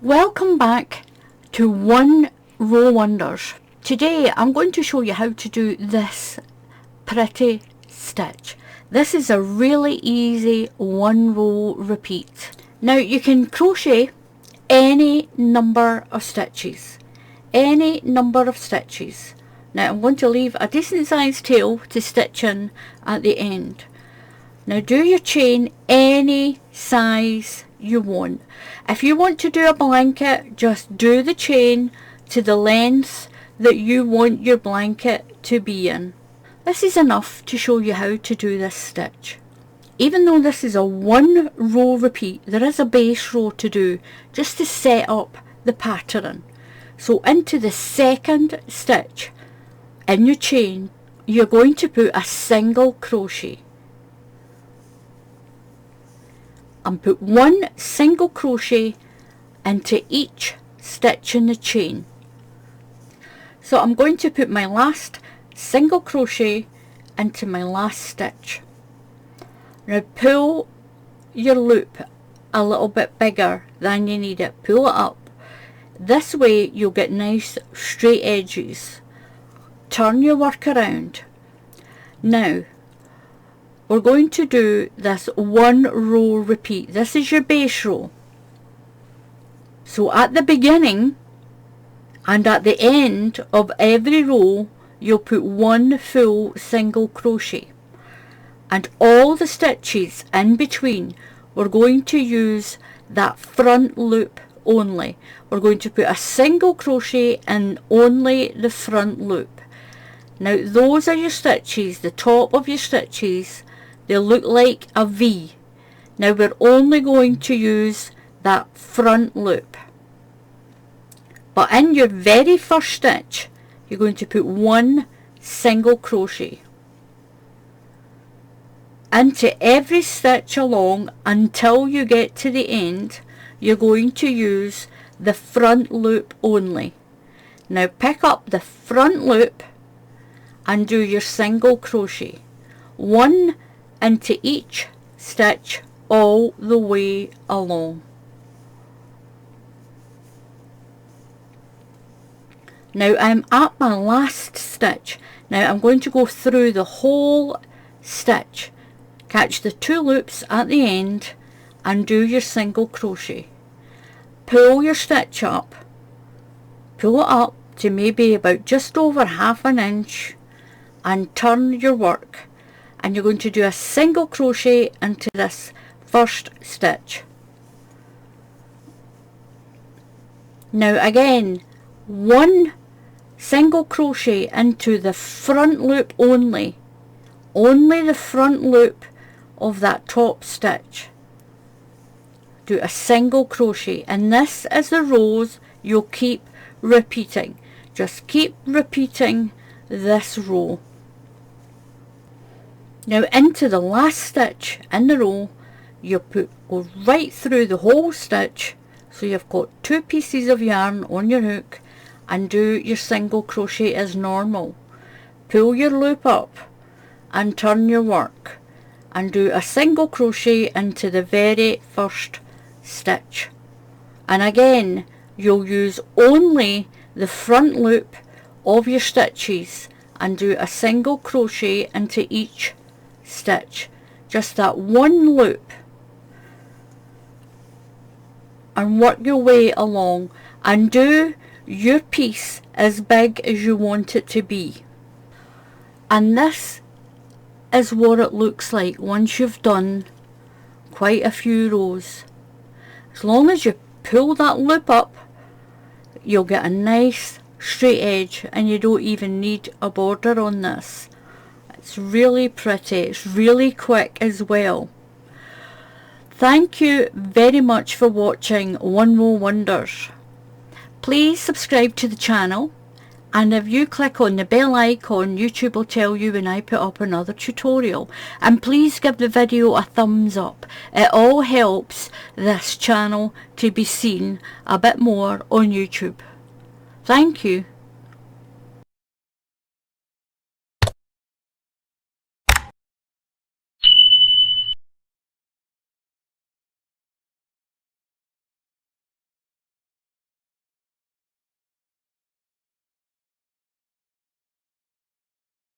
Welcome back to One Row Wonders. Today I'm going to show you how to do this pretty stitch. This is a really easy one row repeat. Now you can crochet any number of stitches. Now I'm going to leave a decent sized tail to stitch in at the end. Now do your chain any size you want. If you want to do a blanket, just do the chain to the length that you want your blanket to be in. This is enough to show you how to do this stitch. Even though this is a one row repeat, there is a base row to do just to set up the pattern. So into the second stitch in your chain, you're going to put a single crochet and put one single crochet into each stitch in the chain. So I'm going to put my last single crochet into my last stitch. Now pull your loop a little bit bigger than you need it. Pull it up. This way you'll get nice straight edges. Turn your work around. Now we're going to do this one row repeat. This is your base row. So at the beginning and at the end of every row you'll put one full single crochet, and all the stitches in between we're going to use that front loop only. We're going to put a single crochet in only the front loop. Now those are your stitches, the top of your stitches. They look like a V. Now we're only going to use that front loop. But in your very first stitch, you're going to put one single crochet into every stitch along until you get to the end. You're going to use the front loop only. Now pick up the front loop and do your single crochet. One into each stitch all the way along. Now I'm at my last stitch. Now I'm going to go through the whole stitch, catch the two loops at the end and do your single crochet. Pull your stitch up, pull it up to maybe about just over ½ inch and turn your work, and you're going to do a single crochet into this first stitch. Now again, one single crochet into the front loop only the front loop of that top stitch. Do a single crochet, and this is the rows you'll keep repeating. Just keep repeating this row. Now into the last stitch in the row you go right through the whole stitch, so you've got two pieces of yarn on your hook, and do your single crochet as normal. Pull your loop up and turn your work and do a single crochet into the very first stitch, and again you'll use only the front loop of your stitches and do a single crochet into each stitch, just that one loop, and work your way along and do your piece as big as you want it to be. And this is what it looks like once you've done quite a few rows. As long as you pull that loop up, you'll get a nice straight edge, and you don't even need a border on this. It's really pretty, it's really quick as well. Thank you very much for watching One Row Wonders. Please subscribe to the channel, and if you click on the bell icon, YouTube will tell you when I put up another tutorial. And please give the video a thumbs up. It all helps this channel to be seen a bit more on YouTube. Thank you.